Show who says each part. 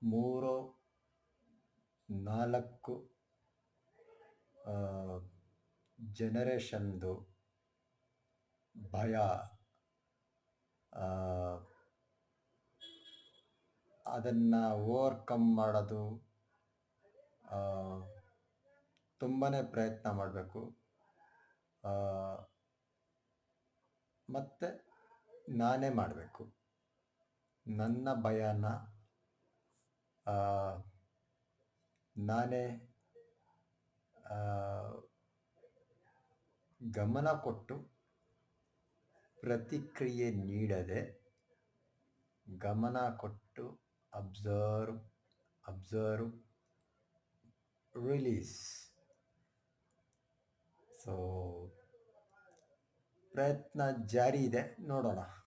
Speaker 1: ಮೂರು ನಾಲ್ಕು ಜನರೇಷನ್ದು ಭಯ, ಅದನ್ನು ಓವರ್ಕಮ್ ಮಾಡೋದು ತುಂಬಾ ಪ್ರಯತ್ನ ಮಾಡಬೇಕು. ಮತ್ತು ನಾನೇ ಮಾಡಬೇಕು. ನನ್ನ ಭಯನ ನಾನೇ ಗಮನ ಕೊಟ್ಟು ಪ್ರತಿಕ್ರಿಯೆ ನೀಡದೆ ಗಮನ ಕೊಟ್ಟು ಅಬ್ಸರ್ವ್ ರಿಲೀಸ್. ಸೊ ಪ್ರಯತ್ನ ಜಾರಿ ಇದೆ, ನೋಡೋಣ.